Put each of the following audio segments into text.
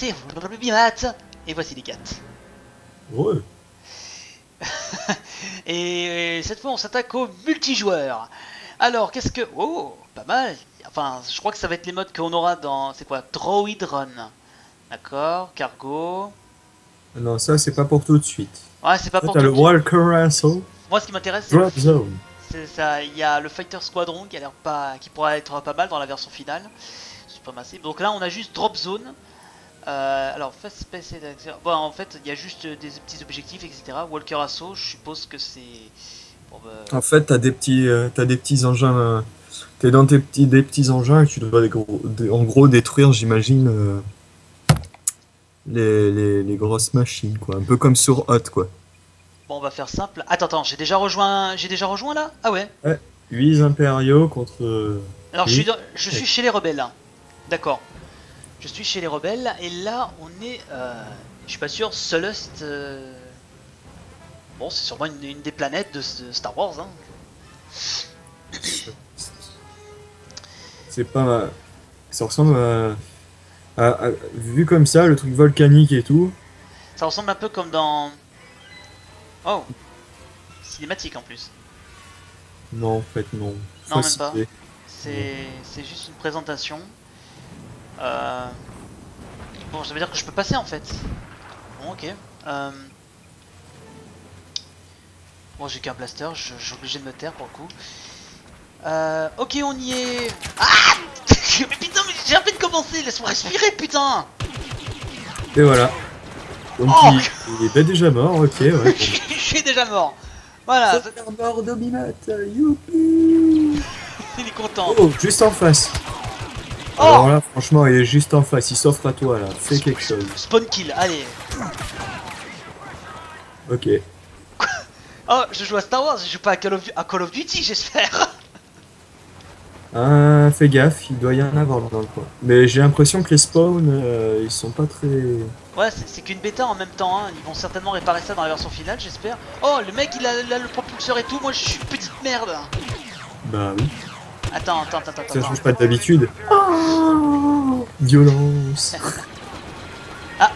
c'est et voici les 4. Ouais. Et cette fois on s'attaque au multijoueur. Alors qu'est-ce que... Oh, pas mal. Enfin, je crois que ça va être les modes qu'on aura dans... C'est quoi? Droid Run. D'accord, cargo. Non, ça c'est pas pour tout de suite. Ouais, c'est pas Là, pour t'as tout le de suite. Walker Assault, Moi ce qui m'intéresse Drop Zone. c'est ça. Il y a le Fighter Squadron qui a l'air pas... qui pourra être pas mal dans la version finale. Suprématie. Donc là on a juste Drop Zone. Alors Fast Space et... Bon, en fait il y a juste des petits objectifs, etc. Walker Assault, je suppose que c'est... Bon, bah... En fait, t'as des petits engins. T'es dans des petits engins et tu dois en gros détruire, j'imagine, les grosses machines, quoi. Un peu comme sur Hot, quoi. Bon, on va faire simple. Attends, j'ai déjà rejoint là? Ah ouais. Ouais. 8 impériaux contre. Alors Oui. je suis chez les rebelles là. D'accord. Je suis chez les rebelles et là on est... je suis pas sûr, Sullust... Bon, c'est sûrement une des planètes de Star Wars, hein. C'est pas. Ça ressemble vu comme ça, le truc volcanique et tout. Ça ressemble un peu comme dans... Oh, cinématique en plus. Non, en fait, non. Non, Faut même pas. citer. C'est juste une présentation. Bon, ça veut dire que je peux passer en fait. Bon, ok. Bon, j'ai qu'un blaster, je suis obligé de me taire pour le coup. Ok, on y est. Ah mais putain, mais j'ai à peine commencé, laisse-moi respirer, putain. Et voilà. Donc Oh il est déjà mort, ok, ouais. Je suis déjà mort. Voilà, Mort d'Obimat, youpi. il est content. Oh, juste en face. Oh Alors là, franchement, il est juste en face, il s'offre à toi là, fais quelque chose. Spawn kill, allez. Ok. Oh, je joue à Star Wars, je joue pas à Call of Duty, j'espère. Ah, fais gaffe, il doit y en avoir dans le coin. Mais j'ai l'impression que les spawns, ils sont pas très... Ouais, c'est qu'une bêta en même temps, hein. Ils vont certainement réparer ça dans la version finale, j'espère. Oh, le mec il a le propulseur et tout, moi je suis une petite merde. Bah oui, Attends. ça change pas d'habitude. Oh, violence. Ah.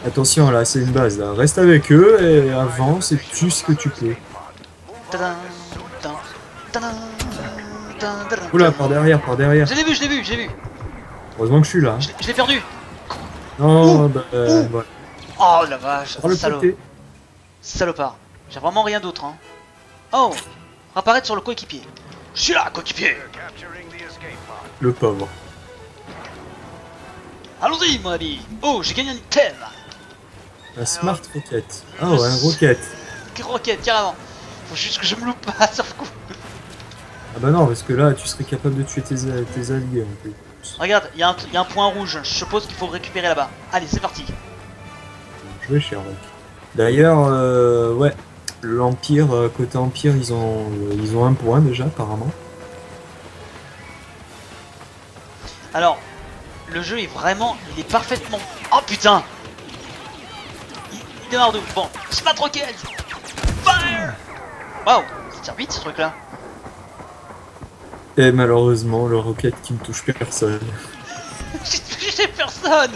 Attention là, c'est une base là, reste avec eux et avance et tue ce que tu peux. Tadam, tadam, tadam, tadam, tadam. Oula, par derrière, par derrière. Je l'ai vu. Heureusement que je suis là. Je l'ai perdu. Non, bah, voilà. Oh la vache, Par le salaud. côté. Salopard. J'ai vraiment rien d'autre, hein. Oh, apparaître sur le coéquipier. Je suis là, coéquipier. Le pauvre. Allons-y, mon ami. Oh, j'ai gagné un item. La Smart Rocket. Ah ouais, un rocket. Rocket, carrément. Faut juste que je me loupe pas sur le coup. Ah bah non, parce que là, tu serais capable de tuer tes alliés en plus. Regarde, il y a un point rouge. Je suppose qu'il faut le récupérer là-bas. Allez, c'est parti. Joué, Sherlock. D'ailleurs, ouais, l'Empire, côté Empire, ils ont un point déjà, apparemment. Alors, le jeu est vraiment... Il est parfaitement... Oh putain. Il démarre d'où? Bon, Smart Rocket. Fire. Waouh, ça tire vite ce truc-là. Et malheureusement, le rocket qui ne touche personne. J'ai touché personne.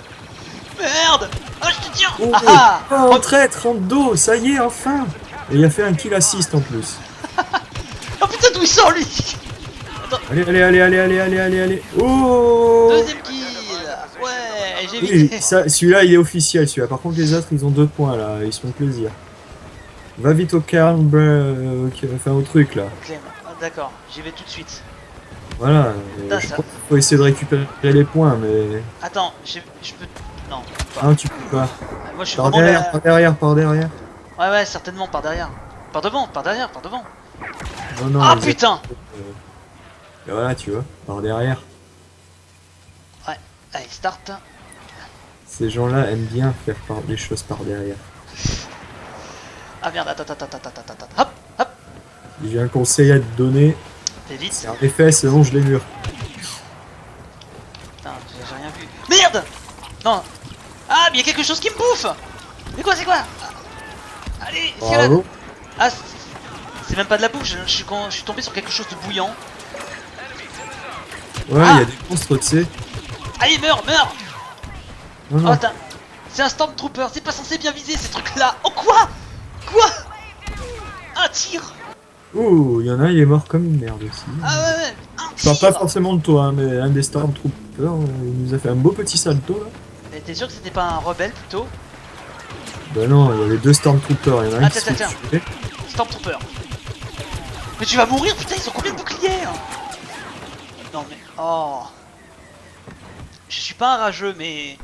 Merde. Ah, je te tire. Oh, Ah ah. oh, traître, en dos, ça y est, enfin. Et il a fait un kill assist en plus. Oh putain, d'où il sort lui? Allez. Oh. Deuxième kill. Ouais, j'ai Oui, évité. celui-là, il est officiel, celui-là. Par contre, les autres, ils ont 2 points, là. Ils se font plaisir. Va vite au calme, enfin, au truc, là. Clem. Ah, d'accord, j'y vais tout de suite. Voilà. Putain, Je ça- crois qu'il faut essayer de récupérer les points, mais... Attends, je peux... Non, pas. Ah, tu peux pas. Moi je suis Par vraiment... derrière, par derrière, par derrière. Ouais, certainement, par derrière. Par devant, par derrière, par devant. Non, non, Ah les putain. autres, et voilà, tu vois, par derrière. Ouais, allez, start. Ces gens-là aiment bien faire des choses par derrière. Ah merde, attends. Hop, hop. J'ai un conseil à te donner. T'es vite. C'est un effet, c'est longe les murs. Putain, j'ai rien vu. Merde. Non. Ah, mais il y a quelque chose qui me bouffe. Mais quoi, c'est quoi? Allez, c'est là. Bravo. Ah, c'est même pas de la bouffe, je suis tombé sur quelque chose de bouillant. Ouais, il Ah. y a des monstres, tu sais. Allez, meurs. Non, Oh, non. c'est un Stormtrooper, c'est pas censé bien viser ces trucs-là. Oh, quoi? Quoi? Un tir? Ouh, il y en a, il est mort comme une merde aussi. Ah ouais, ouais, un Je parle pas tir. forcément de toi, hein, mais un des Stormtroopers, il nous a fait un beau petit salto là. Mais t'es sûr que c'était pas un rebelle plutôt? Bah non, il y avait deux Stormtroopers, il y en a un Ah, qui se tiens, fait tuer. Stormtrooper. Mais tu vas mourir, putain, ils ont combien de boucliers? Non mais... Oh... Je suis pas un rageux, mais...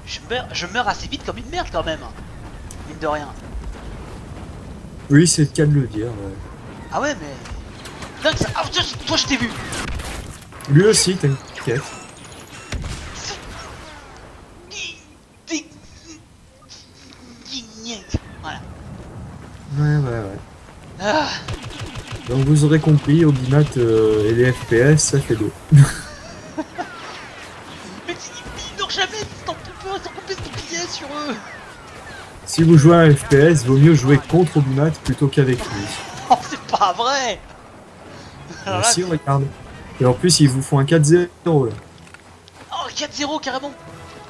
Je meurs assez vite comme une merde quand même. Mine de rien. Oui, c'est le cas de le dire. Ouais. Ah ouais, mais... Putain, ça... Ah, tiens, toi je t'ai vu. Lui aussi, t'inquiète. Voilà. Ouais. Ah, Donc vous aurez compris, Obimat et les FPS, ça fait deux. mais ils n'ont jamais Stormtroopers, ils ont combien de boucliers sur eux? Si vous jouez à un FPS, vaut mieux jouer contre Obimat plutôt qu'avec lui. Oh, c'est pas vrai. Alors là, Si, regarde. Et en plus, ils vous font un 4-0 là. oh, 4-0 carrément.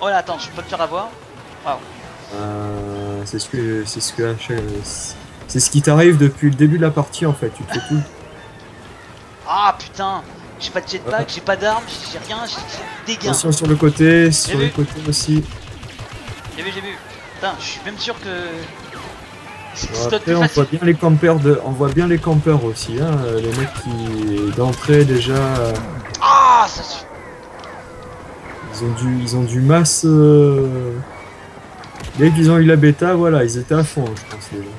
Oh là, attends, je peux pas te faire avoir. Waouh. C'est ce qui t'arrive depuis le début de la partie en fait. Tu te fais tout. Ah putain, j'ai pas de jetpack, Ouais. j'ai pas d'armes, j'ai rien, j'ai des gains. Attention sur le côté, sur J'ai le vu. côté aussi. J'ai vu. Putain, je suis même sûr que... C'est Bon, peut-être après, plus on facile. voit bien les campeurs on voit bien les campeurs aussi, hein. Les mecs qui d'entrée déjà, Ah, ça suffit. ils ont du masse. Dès qu'ils ont eu la bêta, voilà, ils étaient à fond, je pense déjà.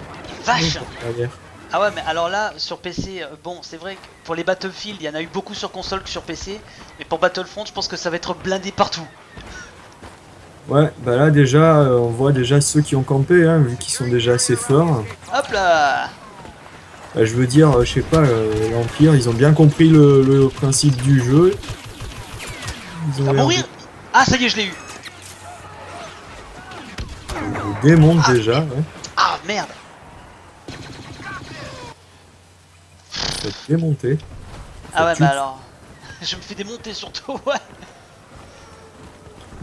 Vache. Derrière. Ah ouais, mais alors là, sur PC, bon, c'est vrai que pour les Battlefield, il y en a eu beaucoup sur console que sur PC. Mais pour Battlefront, je pense que ça va être blindé partout. Ouais, bah là déjà, on voit déjà ceux qui ont campé, hein, vu qu'ils sont déjà assez forts. Hop là. Bah, je veux dire, je sais pas, l'Empire, ils ont bien compris le principe du jeu. Ils Va ont l'air mourir. Ah, ça y est, je l'ai eu. de démonter Ah. déjà, ouais. Ah, merde. Ça te démonter. Ah ouais, tu- bah alors... Je me fais démonter surtout, ouais.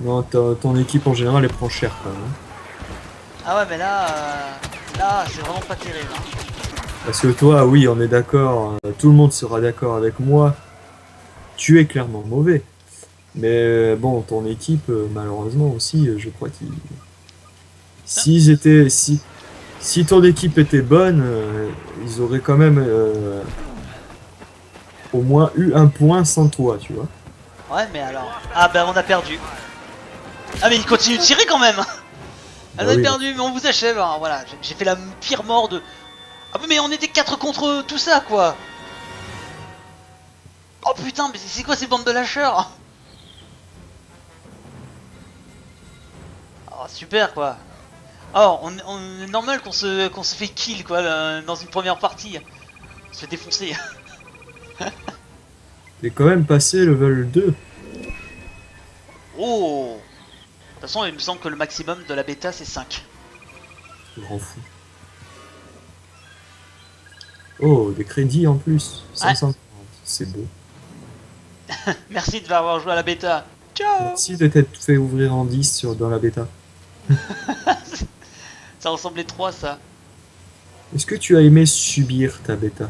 Non, ton équipe en général, elle prend cher quand même. Hein. Ah ouais, mais là... Là, c'est vraiment pas terrible. Hein. Parce que toi, oui, on est d'accord, tout le monde sera d'accord avec moi. Tu es clairement mauvais. Mais bon, ton équipe, malheureusement aussi, je crois qu'ils... S'ils étaient... Si ton équipe était bonne, ils auraient quand même au moins eu un point sans toi, tu vois. Ouais, mais alors... Ah bah, on a perdu. Ah, mais il continue de tirer quand même. Bah On a oui. perdu, mais on vous achève. Hein. Voilà, j'ai fait la pire mort de... Ah oui, mais on était 4 contre tout ça, quoi. Oh putain, mais c'est quoi ces bandes de lâcheurs? Oh, super, quoi. Oh, on est normal qu'on se fait kill, quoi, dans une première partie. On se fait défoncer. T'es quand même passé level 2. Oh. De toute façon, il me semble que le maximum de la bêta, c'est 5. Grand fou. Oh, des crédits en plus. 540. C'est beau. Merci de avoir joué à la bêta. Ciao. Merci de t'être fait ouvrir en 10 dans la bêta. Ça ressemblait trop à ça. Est-ce que tu as aimé subir ta bêta?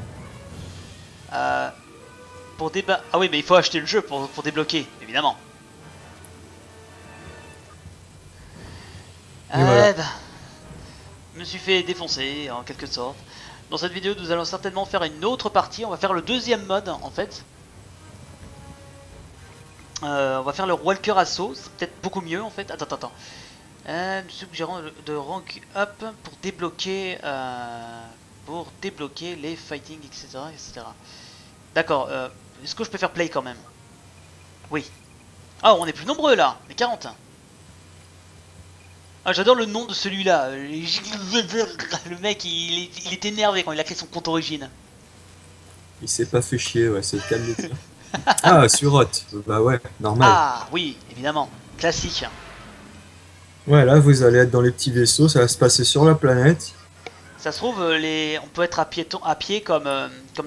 Pour Ah oui, mais il faut acheter le jeu pour débloquer, évidemment. Et voilà. Bah, je me suis fait défoncer, en quelque sorte. Dans cette vidéo, nous allons certainement faire une autre partie. On va faire le deuxième mode, en fait. On va faire le Walker Assaut. C'est peut-être beaucoup mieux, en fait. Attends. Nous suggérons de rank up pour débloquer les fighting, etc. D'accord. Est-ce que je peux faire play quand même? Oui. Ah, on est plus nombreux là. Mais 40. Ah, j'adore le nom de celui-là. Le mec, il est énervé quand il a créé son compte origine. Il s'est pas fait chier, ouais, c'est le cas de le dire. Ah, sur Hot. Bah ouais, normal. Ah, oui, évidemment. Classique. Ouais, là, vous allez être dans les petits vaisseaux, ça va se passer sur la planète. Ça se trouve, on peut être à pied comme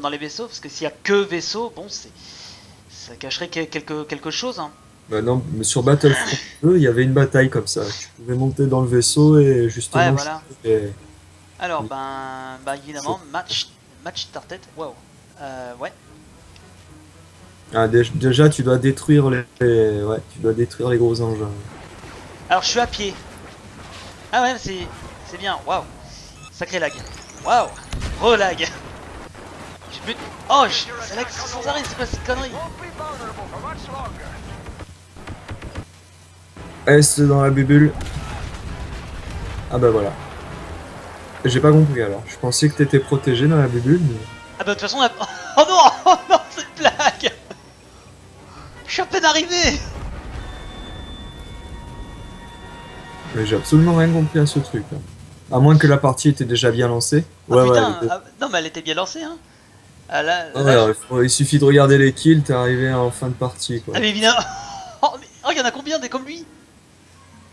dans les vaisseaux. Parce que s'il y a que vaisseau, bon, ça cacherait quelque chose. Hein. Bah non, mais sur Battlefront 2, il y avait une bataille comme ça. Tu pouvais monter dans le vaisseau et Ouais, justement voilà. et- Alors, bah évidemment, match started. Wow. Ouais. Ah, déjà, tu dois détruire ouais, tu dois détruire les gros engins. Alors, je suis à pied. Ah ouais, c'est bien. Waouh. Sacré lag. Waouh. Relag. J'ai plus. Oh, ça lag sans arrêt. C'est quoi cette connerie? Est dans la bubule. Ah bah voilà. J'ai pas compris alors. Je pensais que t'étais protégé dans la bubule, mais... Ah bah de toute façon, oh non, oh non, c'est une blague. Je suis à peine arrivé. mais j'ai absolument rien compris à ce truc là. À moins que la partie était déjà bien lancée. Ah Ouais, ouais. putain. Non, mais elle était bien lancée, hein. Ah là, Ouais, là, il suffit de regarder les kills, t'es arrivé en fin de partie quoi. ah mais évidemment. Oh, il y en a combien des comme lui?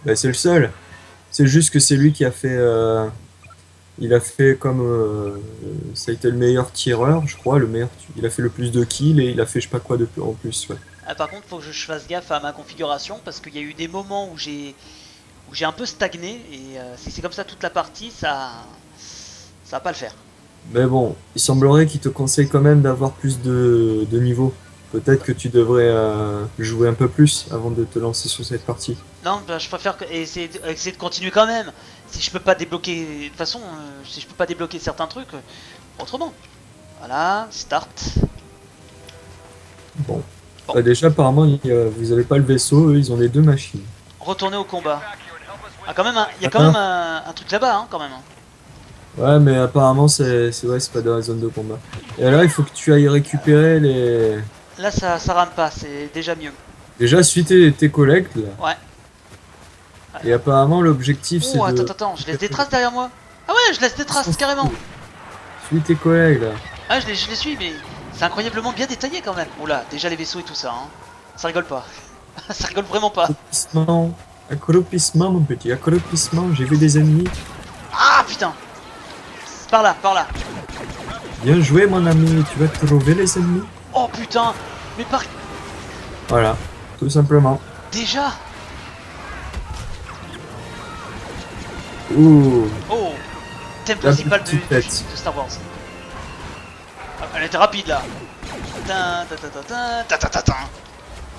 Bah, c'est le seul. C'est juste que c'est lui qui a fait. Il a fait comme. Ça a été le meilleur tireur, je crois. Il a fait le plus de kills et il a fait je sais pas quoi de plus en plus. Ouais. Ah, par contre, faut que je fasse gaffe à ma configuration parce qu'il y a eu des moments où j'ai un peu stagné et si c'est comme ça toute la partie, ça va pas le faire. Mais bon, il semblerait qu'il te conseille quand même d'avoir plus de niveau. Peut-être que tu devrais jouer un peu plus avant de te lancer sur cette partie. Non, bah, je préfère essayer de continuer quand même. Si je peux pas débloquer, de toute façon, si je peux pas débloquer certains trucs, autrement. Voilà, start. Bon. Bon. Déjà, apparemment, vous avez pas le vaisseau, eux, ils ont les deux machines. Retourner au combat. Ah, quand même, il y a quand même un truc là-bas, hein, quand même. Ouais, mais apparemment, c'est vrai, c'est pas dans la zone de combat. Et là, il faut que tu ailles récupérer les. Là, ça rame pas, c'est déjà mieux. Déjà, suis tes collègues, là. Ouais. Et apparemment, l'objectif, c'est Oh, de. attends, je laisse des traces derrière moi. Ah ouais, je laisse des traces, carrément. Suis tes collègues, là. Ah, je les suis, mais c'est incroyablement bien détaillé quand même. Oula, déjà les vaisseaux et tout ça, hein. Ça rigole pas. Ça rigole vraiment pas. Accroupissement. Accroupissement, mon petit. Accroupissement, j'ai vu des ennemis. Ah putain. Par là, par là. Bien joué, mon ami. Tu vas trouver les ennemis. Oh putain. Mais par... Voilà, tout simplement. Déjà. Ouh. Oh. Thème La principal petite tête. de Star Wars. Ah, elle était rapide là. Tin, ta, ta, ta, ta, ta, ta, ta, ta.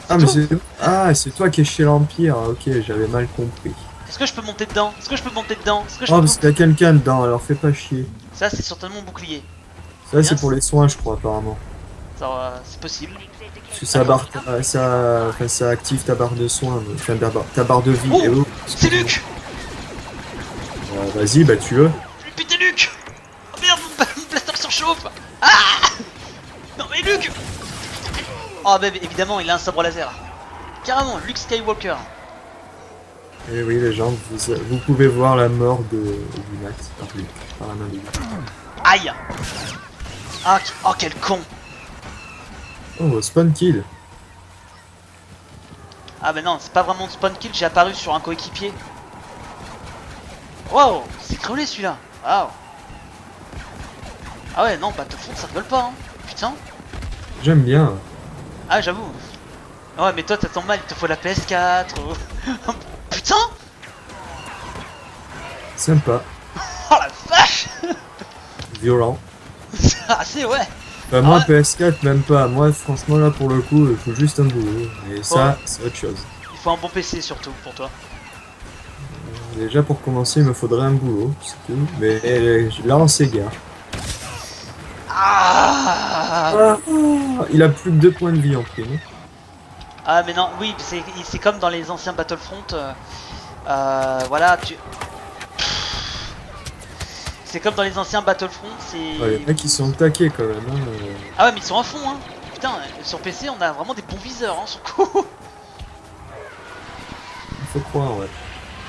Ah, mais tout c'est. Ah, c'est toi qui es chez l'Empire. Ok, j'avais mal compris. Est-ce que je peux monter dedans? Est-ce que je peux monter dedans? Est-ce que je Oh, peux parce qu'il y a quelqu'un dedans, alors fais pas chier. Ça, c'est certainement mon bouclier. Ça, c'est pour les soins, je crois, apparemment. C'est possible. Parce que ça active ta barre de soins, enfin ta barre de vie. Oh, Et oh, c'est Luc. vas-y, bah tue-le. Putain, Luc. Oh merde, mon blaster surchauffe. Ah. Non mais Luc. Oh bah évidemment, il a un sabre laser. Carrément, Luke Skywalker. Et oui, les gens, vous pouvez voir la mort du Max par la main de Luke. Aïe. Ah, oh quel con. Oh, spawn kill. Ah bah non, c'est pas vraiment de spawn kill, j'ai apparu sur un coéquipier. Wow, c'est crevé celui-là. Waouh. Ah ouais, non, Battlefront ça rigole pas, hein. Putain. J'aime bien. Ah j'avoue. Ouais, mais toi, ça tombe mal, il te faut la PS4. Putain. Sympa. Oh la vache. Violent. Ah c'est ouais. Bah, moi, Ah ouais. PS4, même pas. Moi, franchement, là, pour le coup, il faut juste un boulot. Et ça, c'est autre chose. Il faut un bon PC surtout pour toi. Déjà, pour commencer, il me faudrait un boulot, c'est tout. Mais là, on s'égare. Ah. Il a plus que 2 points de vie en prime. Ah mais non, oui, c'est comme dans les anciens Battlefront. Voilà, c'est comme dans les anciens Battlefront, c'est... Ouais, les mecs, ils sont taqués quand même. Hein. Ah ouais, mais ils sont à fond, hein. Putain, sur PC, on a vraiment des bons viseurs, hein, sur coup. Il faut croire, ouais.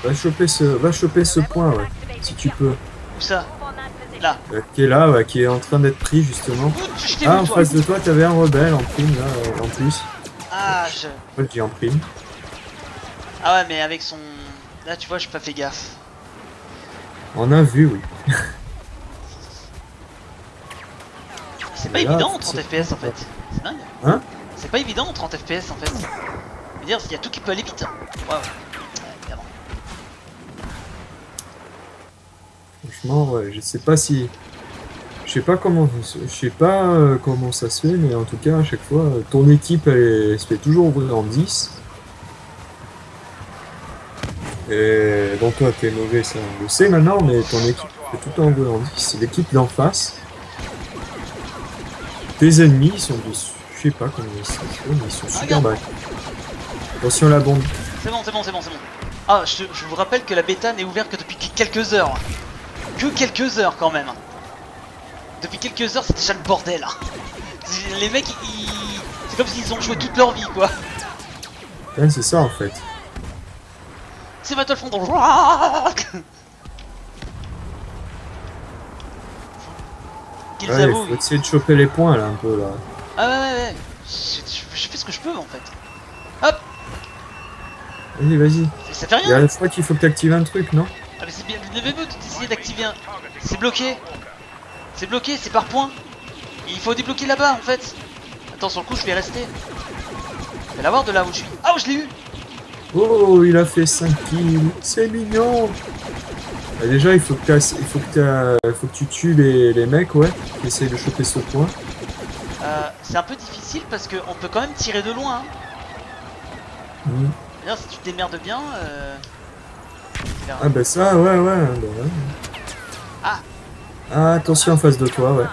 Va choper ce point, ouais, si tu peux. Où ça? Là. Qui est là, ouais, qui est en train d'être pris, justement. Je t'ai Ah, vu, en toi. face de toi, t'avais un rebelle en prime, là, en plus. Ah, Moi, je dis en prime. Ah ouais, mais avec son... Là, tu vois, j'ai pas fait gaffe. On a vu, oui. C'est pas Là, évident en 30 FPS en fait. C'est dingue. Hein? C'est pas évident en 30 FPS en fait. C'est-à-dire, il y a tout qui peut aller vite. Waouh. Évidemment. Franchement, ouais, je sais pas si... Je sais pas comment comment ça se fait, mais en tout cas, à chaque fois, ton équipe, elle se fait toujours ouvrir en 10. Et bon, toi, t'es mauvais, ça, on le sait maintenant, mais ton équipe fait tout le temps ouvrir en 10. C'est l'équipe d'en face. Tes ennemis, ils sont des... Je sais pas comment ils sont, mais ils sont super bas. Attention à la bombe. C'est bon, c'est bon, c'est bon, c'est bon. Ah, je vous rappelle que la bêta n'est ouverte que depuis quelques heures. Que quelques heures quand même. Depuis quelques heures, c'est déjà le bordel. Les mecs, c'est comme s'ils ont joué toute leur vie, quoi. Ouais, c'est ça en fait. C'est Battlefront. Qu'ils Ouais, il avouent. faut essayer de choper les points là un peu là. Ah ouais. Je fais ce que je peux en fait. Hop. Vas-y, vas-y. Ça fait Il y a rien. la fois qu'il faut que tu actives un truc, non? Ah mais c'est bien. Levez-vous d'essayer d'activer un. C'est bloqué. C'est bloqué, c'est par points. Il faut débloquer là-bas en fait. Attends, sur le coup, je vais rester. Je vais l'avoir de là où je suis. Ah, oh, je l'ai eu. Oh, il a fait 5 kills. C'est mignon. Bah, déjà, il faut que tu tues les mecs, ouais, qui essayent de choper ce point. C'est un peu difficile parce qu'on peut quand même tirer de loin. Hein. Mm. D'ailleurs, si tu te démerdes bien. Ah bah ça, ouais, bah ouais. Ah. Ah, attention en face de toi, ouais.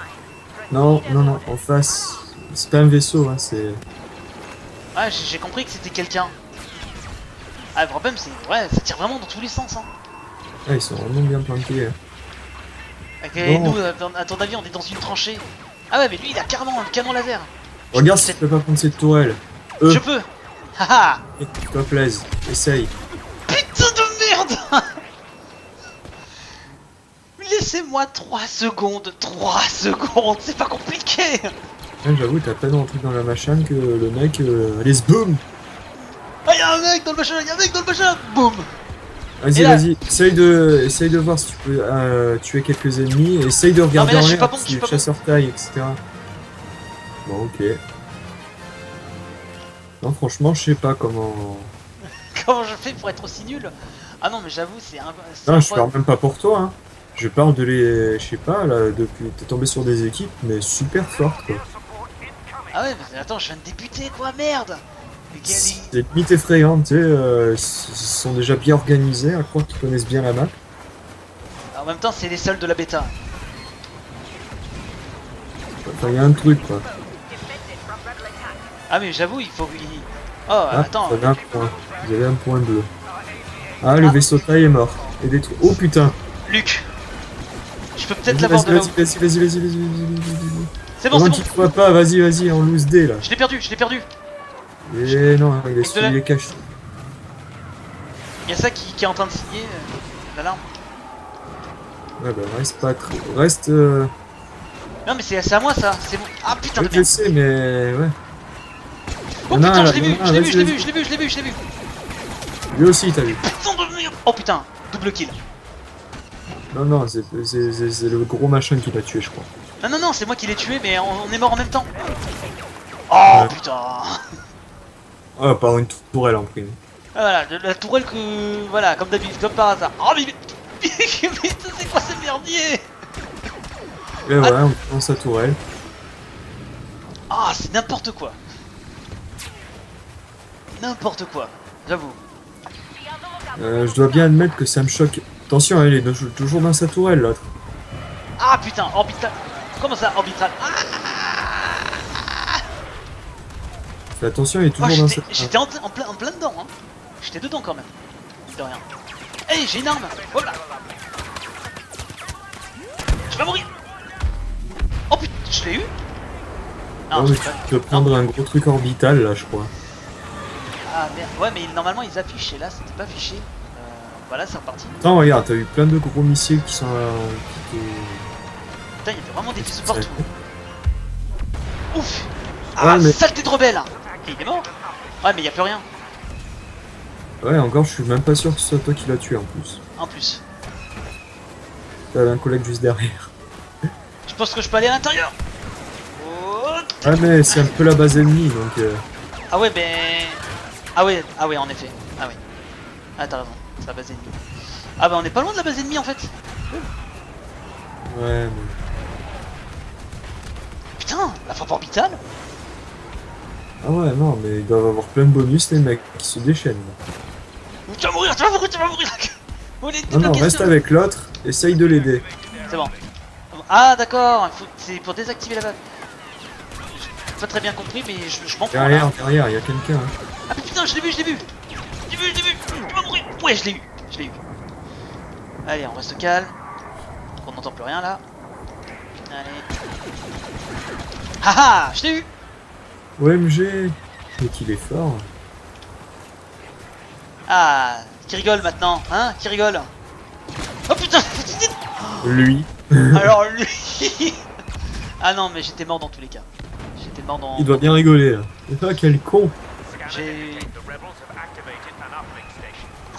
Non, en face. C'est pas un vaisseau, hein, c'est... Ouais, j'ai compris que c'était quelqu'un. Ah, le problème, c'est. Ouais, ça tire vraiment dans tous les sens. Hein. Ah, ils sont vraiment bien planqués. Hein. Et Bon. nous, à ton avis, on est dans une tranchée. Ah ouais, mais lui, il a carrément un canon laser. Regarde si tu peux pas prendre cette tourelle. Je peux. Haha. S'il te plaise, essaye. Putain de merde. Laissez-moi 3 secondes. 3 secondes, c'est pas compliqué. Ouais, j'avoue, t'as pas rentré dans la machine que le mec... allez, boum. Ah, y'a un mec dans le machin, y'a un mec dans le machin. Boum. Vas-y, Et là- vas-y, essaye de voir si tu peux tuer quelques ennemis. Essaye de regarder là, en je suis pas l'air bon, je si suis pas chasseur taille, etc. Bon, ok. Non, franchement, je sais pas comment... Comment je fais pour être aussi nul? Ah non, mais j'avoue, c'est un. Non, je parle même pas pour toi, hein. Je parle de les... Je sais pas, là, depuis... T'es tombé sur des équipes, mais super fortes, quoi. Ah ouais, mais attends, je viens de débuter, quoi, merde. C'est limite effrayant, tu sais, ils sont déjà bien organisés, à croire qu'ils connaissent bien la map. En même temps, c'est les seuls de la bêta. Enfin, il y a un truc, quoi. Ah mais j'avoue, il faut... Oh, Ah, attends. vous avez un point. Vous avez un point bleu. Ah, le vaisseau taille est mort. Et détruit. Oh putain. Luc. Je peux peut-être Vas-y, l'avoir de là. vas-y. C'est bon, c'est Pendant bon. qu'il te voit pas, vas-y, en loose D, là. Je l'ai perdu, je l'ai perdu. Et non, il de la- est caché. Il y a ça qui est en train de signer l'alarme. Ouais, bah, reste pas trop. Reste... Non mais c'est à moi ça, c'est bon. Ah putain de Je merde. sais, mais... Ouais. Oh Il y en a putain, un, je là, l'ai vu, il y en a je un, l'ai vas-y, vu, je l'ai vas-y. vu, je l'ai vu, je l'ai vu, je l'ai vu. Lui aussi, t'as vu. Putain de merde. Oh putain, double kill. Non, c'est le gros machin qui l'a tué, je crois. Non, c'est moi qui l'ai tué, mais on est mort en même temps. Oh Ouais. putain. Ah, par une tourelle en prime. Ah, voilà, la tourelle que... Voilà, comme d'habitude, comme par hasard. Oh mais... Putain, c'est quoi ce merdier? Et voilà, on prend sa tourelle. Ah, c'est n'importe quoi. N'importe quoi, j'avoue. Je dois bien admettre que ça me choque. Attention, hein, il est toujours dans sa tourelle, l'autre. Ah putain, orbital. Comment ça, orbital? Ah, Fais attention, il est toujours dans sa tourelle. j'étais en plein dedans, hein. J'étais dedans quand même. Mine de rien. Hey, j'ai une arme. Hop là. Je vais mourir. Oh putain, je l'ai eu. Non, mais j'ai tu pas- peux prendre un gros truc orbital, là, je crois. Ah merde. Ouais, mais normalement ils affichent et là c'était pas affiché. Voilà, c'est reparti. Attends, regarde, t'as eu plein de gros missiles qui sont... Putain, il y avait vraiment des vaisseaux Ça- partout. Ouf. Ah, Ouais, mais- saleté de rebelle. Et il est mort. Ouais, mais il y a plus rien. Ouais, encore, je suis même pas sûr que ce soit toi qui l'as tué, en plus. En plus. T'as un collègue juste derrière. Je pense que je peux aller à l'intérieur. Oh. Ah, mais c'est un peu la base ennemie, donc... Ah ouais, ben... Ah ouais, en effet. Ah ouais. Ah t'as raison, c'est la base ennemie. Ah bah on est pas loin de la base ennemie en fait. Ouais, mais... Putain, la frappe orbitale. Ah ouais, non, mais ils doivent avoir plein de bonus, les mecs, qui se déchaînent. Là. Tu vas mourir, tu vas mourir, tu vas mourir. On est Non, non, débloqué reste sur- avec l'autre, essaye de l'aider. C'est bon. Ah d'accord, c'est pour désactiver la base. J'ai pas très bien compris mais je m'en fous là. Derrière, il y a quelqu'un. Hein. Ah mais putain, je l'ai vu. Tu vas mourir. Ouais, je l'ai eu. Allez, on reste calme. On n'entend plus rien là. Allez. Haha, je l'ai eu. OMG. Mais qu'il est fort. Ah, qui rigole maintenant, hein? Qui rigole? Oh putain. Lui. Alors lui. Ah non, mais j'étais mort dans tous les cas. J'étais mort dans... Il doit bien rigoler, là. Ah, quel con. J'ai...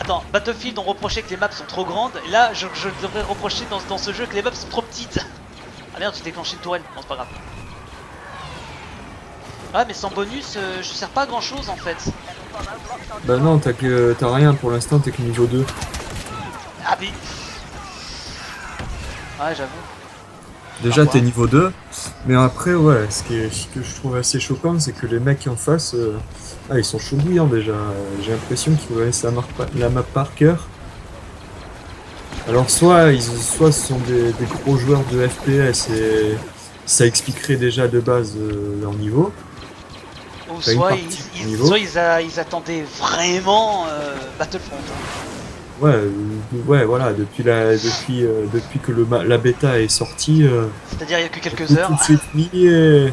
Attends, Battlefield on reprochait que les maps sont trop grandes, et là je devrais reprocher dans ce jeu que les maps sont trop petites. Ah merde, j'ai déclenché une tourelle, bon c'est pas grave. Ouais mais sans bonus, je sers pas à grand chose en fait. Bah non, t'as rien pour l'instant, t'es que niveau 2. Ah mais... Ouais j'avoue. Déjà t'es niveau 2, mais après ouais, ce que je trouve assez choquant, c'est que les mecs en face, ils sont chauds bouillants déjà. J'ai l'impression qu'ils connaissent la map par cœur. Alors soit ce sont des gros joueurs de FPS et ça expliquerait déjà de base leur niveau. Ou Enfin, soit, niveau. ils attendaient vraiment Battlefront. Ouais, voilà, depuis que la bêta est sortie, C'est-à-dire il y a que quelques tout heures. de suite mis et...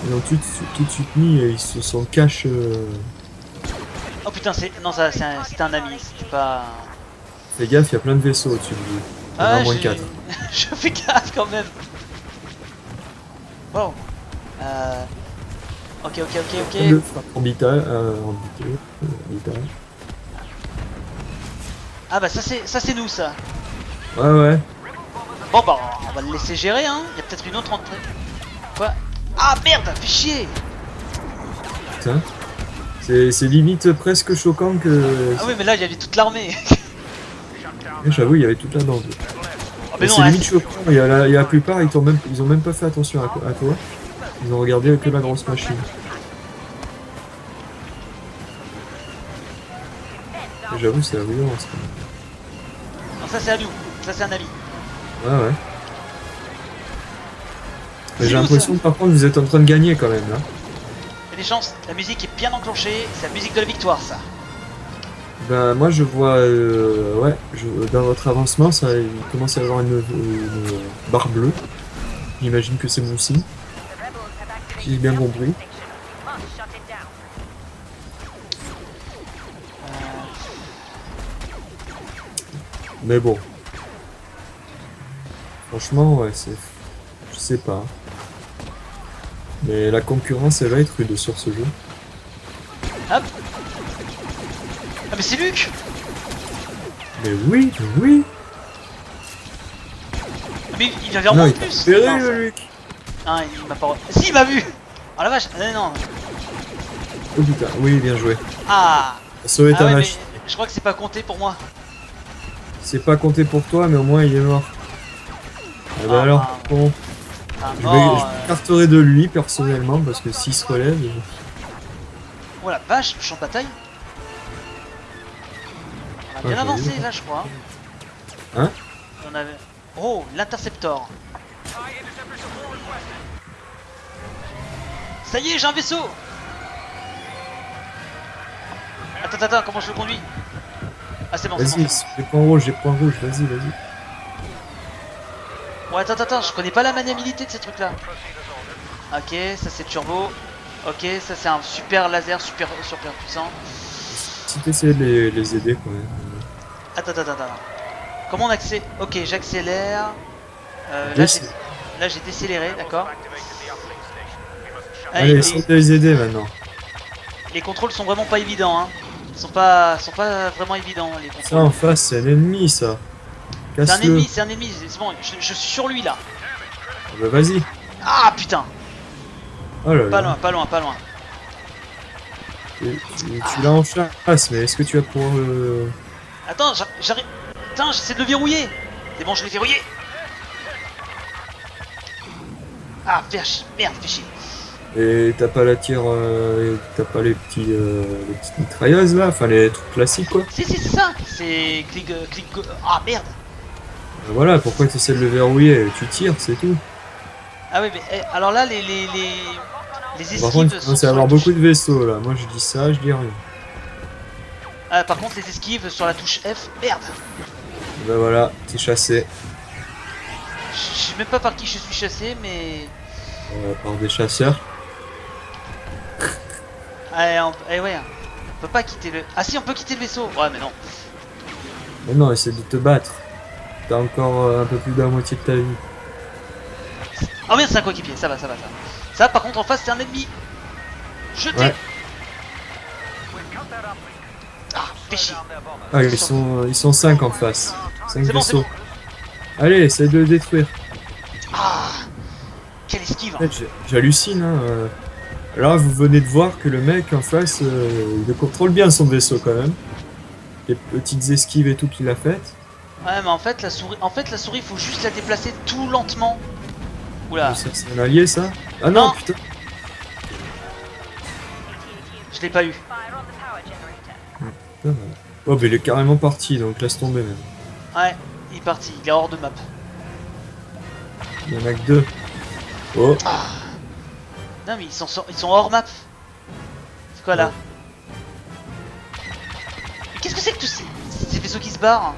Ils ont tout de suite mis et ils se sont cash. Oh putain, non ça c'était un ami, c'était pas... Fais gaffe, il y a plein de vaisseaux au-dessus de lui. Il y en a moins 4. Je fais gaffe quand même. Wow. Ok. Le frappe orbital. Ah bah ça c'est nous ça. Ouais. Bon bah on va le laisser gérer hein. Il y a peut-être une autre entrée. Quoi? Ah merde, fais chier. Putain. C'est limite presque choquant que... Ah oui mais là il y avait toute l'armée. J'avoue, il y avait toute la bande. Oh, mais non, C'est limite choquant, il y a la plupart, ils ont même pas fait attention à toi. Ils ont regardé que la grosse machine. Et j'avoue, c'est la violence. Non ça c'est à nous, ça c'est un ami. Ouais. Mais C'est j'ai nous, l'impression que par contre vous êtes en train de gagner quand même là. Il y a des chances, la musique est bien enclenchée, c'est la musique de la victoire ça. Ben moi je vois, dans votre avancement, il commence à y avoir une barre bleue. J'imagine que c'est mon signe. Si j'ai bien compris. Mais bon. Franchement, ouais, je sais pas. Mais la concurrence, elle va être rude sur ce jeu. Hop. Ah mais c'est Luc. Mais oui. Mais il vient vers moi en plus. Repéré, le Luc. Ah il m'a pas... Si il m'a vu. Oh la vache, non. Oh putain, oui, bien joué. Ah. T'as sauvé ta Ouais, mais machine. je crois que c'est pas compté pour moi. C'est pas compté pour toi, mais au moins il est mort. Ah bah alors, bon. Je m'écarterai de lui personnellement parce que s'il se relève. Oh la vache, le champ de bataille. On a bien avancé là, je crois. Hein? On avait... Oh, l'interceptor. Ça y est, j'ai un vaisseau. Attends, comment je le conduis? Ah c'est bon, c'est Vas-y, bon. j'ai point rouge, vas-y. Ouais, attends, je connais pas la maniabilité de ces trucs là. Ok, ça c'est turbo. Ok, ça c'est un super laser, super puissant. Si t'essayais de les aider quand même. Attends. Comment on accélère? Ok, j'accélère. Là j'ai décéléré, d'accord. Allez, essaye de les aider maintenant. Les contrôles sont vraiment pas évidents, hein. Ils sont pas vraiment évidents les contrôles. Ça en face, c'est un ennemi ça. C'est un Casse-le. ennemi, c'est bon, je suis sur lui là. Bah vas-y. Ah putain. Oh là là. Pas loin. Tu l'as en chasse, mais est-ce que tu vas pouvoir... Attends, j'arrive. Putain, j'essaie de le verrouiller. C'est bon, je l'ai verrouillé. Ah, merde, fais chier. Et t'as pas la tire... t'as pas les petites mitrailleuses là? Enfin, les trucs classiques, quoi. Si, c'est ça. C'est Ah, merde. Voilà, pourquoi tu essaies de le verrouiller? Tu tires, c'est tout. Ah oui, mais alors là, les Par contre, esquives il sont commence à y sur la avoir touche. beaucoup de vaisseaux, là. Moi, je dis ça, je dis rien. Ah, par contre, les esquives sur la touche F, merde. Ben voilà, t'es chassé. Je sais même pas par qui je suis chassé, mais... Par des chasseurs. Ouais, on peut pas quitter le... Ah si, on peut quitter le vaisseau. Ouais, mais non. Mais non, essaie de te battre. T'as encore un peu plus de la moitié de ta vie. Oh merde, c'est un coéquipier, ça va, ça va, ça va. Ça, par contre, en face, c'est un ennemi. Jeté. Ouais. Ah, fais chier. Ah, ils sont 5 en face. 5 C'est bon, c'est vaisseaux. bon. Allez, essaie de le détruire. Ah, quelle esquive. En fait, j'hallucine, hein. Là, vous venez de voir que le mec en face, il contrôle bien son vaisseau quand même. Les petites esquives et tout qu'il a faites. Ouais, mais en fait, la souris, faut juste la déplacer tout lentement. Oula, Ça, c'est un allié, ça? Ah non, Non. putain. je l'ai pas eu. Putain, oh, mais il est carrément parti, donc laisse tomber même. Ouais, il est parti, il est hors de map. Il y en a que 2. Oh, Non, mais ils sont hors map. C'est quoi là? Mais qu'est-ce que c'est que tous ces vaisseaux qui se barrent?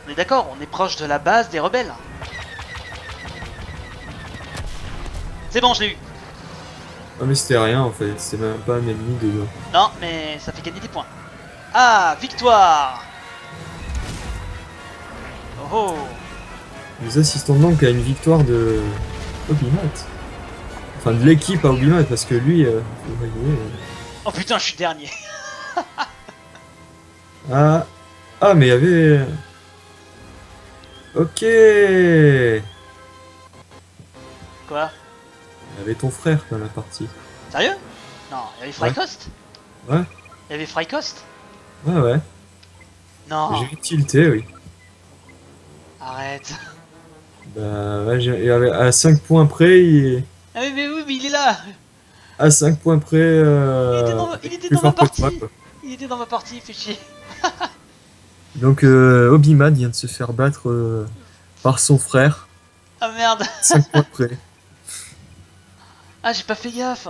On est d'accord, on est proche de la base des rebelles. C'est bon, je l'ai eu. ah, mais c'était rien en fait, c'était même pas un ennemi dedans. Non, mais ça fait gagner des points. Ah, victoire. Oh oh. Nous assistons donc à une victoire de Obimat. Enfin, de l'équipe à Obimat, parce que lui, vous voyez. Oh putain, je suis dernier. Ah, ah, mais il y avait. Ok. Il Quoi? y avait ton frère dans la partie. Sérieux? Non, il y avait Frycost? Ouais. Il y avait Frycost? Ouais, ouais. Non, J'ai tilté, oui. arrête. Bah, ouais, il y avait à 5 points près, Ah mais oui, mais il est là. à 5 points près, Il était plus dans ma fort que partie. toi, quoi. Il était dans ma partie, fais chier. Donc, Obimat vient de se faire battre par son frère, Ah merde. 5 points près. Ah, j'ai pas fait gaffe.